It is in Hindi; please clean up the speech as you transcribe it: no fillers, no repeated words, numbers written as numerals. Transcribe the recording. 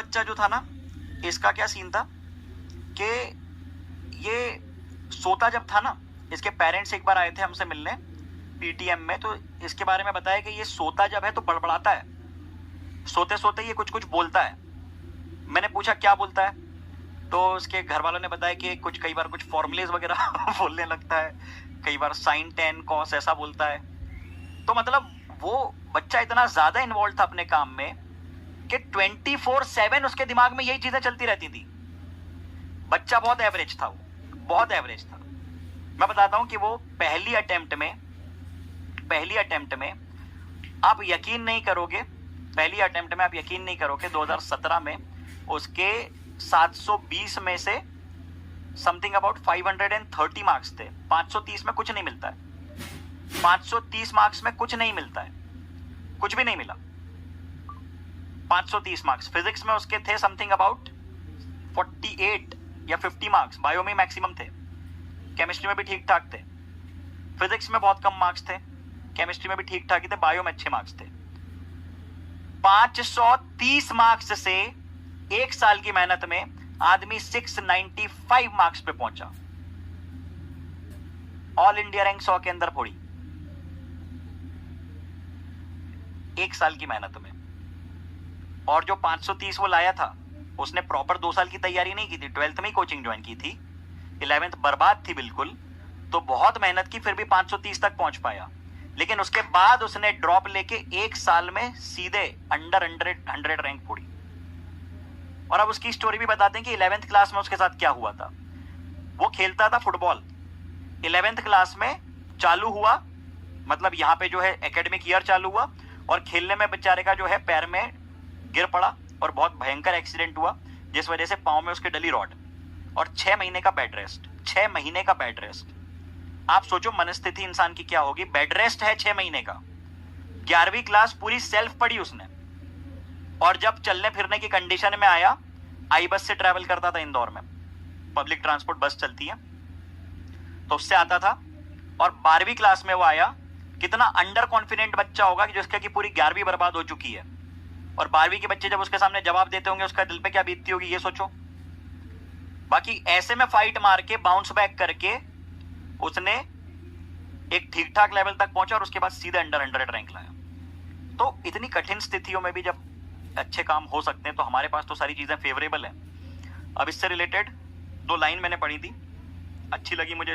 बच्चा जो था ना, इसका क्या सीन था कि ये सोता जब था ना, इसके पेरेंट्स एक बार आए थे हमसे मिलने पीटीएम में, तो इसके बारे में बताया कि ये सोता जब है तो बड़बड़ाता है, सोते सोते ये कुछ कुछ बोलता है। मैंने पूछा क्या बोलता है, तो उसके घर वालों ने बताया कि कुछ कई बार कुछ फॉर्मूलेज वगैरह बोलने लगता है, कई बार साइन टेन कॉस ऐसा बोलता है। तो मतलब वो बच्चा इतना ज्यादा इन्वॉल्व था अपने काम में कि 24/7 उसके दिमाग में यही चीजें चलती रहती थी। बच्चा बहुत एवरेज था, वो बहुत एवरेज था। मैं बताता हूं कि वो पहली अटेम्प्ट में आप यकीन नहीं करोगे, 2017 में उसके 720 में से समथिंग अबाउट 530 मार्क्स थे। 530 में कुछ नहीं मिलता है, 530 मार्क्स में कुछ नहीं मिलता है, कुछ भी नहीं मिला। 530 मार्क्स फिजिक्स में उसके थे समथिंग अबाउट 48 या 50 मार्क्स, बायो में मैक्सिमम थे, केमिस्ट्री में भी ठीक ठाक थे, फिजिक्स में बहुत कम मार्क्स थे, केमिस्ट्री में भी ठीक ठाक ही थे, बायो में अच्छे मार्क्स थे। 530 मार्क्स से एक साल की मेहनत में आदमी 695 मार्क्स पे पहुंचा। ऑल इंडिया रैंक 100 के अंदर फोड़ी एक साल की मेहनत में। और जो 530 वो लाया था, उसने प्रॉपर 2 साल की तैयारी नहीं की थी, 12th में ही कोचिंग ज्वाइन की थी, 11th बर्बाद थी बिल्कुल, तो बहुत मेहनत की, फिर भी 530 तक पहुंच पाया। लेकिन उसके बाद उसने ड्रॉप लेके एक साल में सीधे अंडर 100 रैंक फोड़ी। और अब उसकी स्टोरी भी बताते हैं कि 11th क्लास में उसके साथ क्या हुआ था। वो खेलता था फुटबॉल, 11th क्लास में चालू हुआ, मतलब यहां पे जो है एकेडमिक ईयर चालू हुआ, और खेलने में बेचारे का जो है पैर में गिर पड़ा और बहुत भयंकर एक्सीडेंट हुआ, जिस वजह से पांव में उसके डली रॉड, और 6 महीने का बेड रेस्ट। 6 महीने का बेड रेस्ट। आप सोचो मनस्थिति इंसान की क्या होगी, बेड रेस्ट है 6 महीने का। 11वीं क्लास पूरी सेल्फ पढ़ी उसने, और जब चलने फिरने की कंडीशन में आया, आई बस से ट्रैवल करता था इंदौर में, पब्लिक ट्रांसपोर्ट बस चलती है तो उससे आता था। और 12वीं क्लास में वो आया, कितना अंडर कॉन्फिडेंट बच्चा होगा कि जिसका कि पूरी 11वीं बर्बाद हो चुकी है, और 12वीं के बच्चे जब उसके सामने जवाब देते होंगे उसका दिल पे क्या बीतती होगी, ये सोचो। बाकी ऐसे में फाइट मार के बाउंस बैक करके उसने एक ठीक ठाक लेवल तक पहुंचा, और उसके बाद सीधे अंडर 100 रैंक लाया। तो इतनी कठिन स्थितियों में भी जब अच्छे काम हो सकते हैं, तो हमारे पास तो सारी चीजें फेवरेबल है। अब इससे रिलेटेड 2 लाइन मैंने पढ़ी थी, अच्छी लगी मुझे।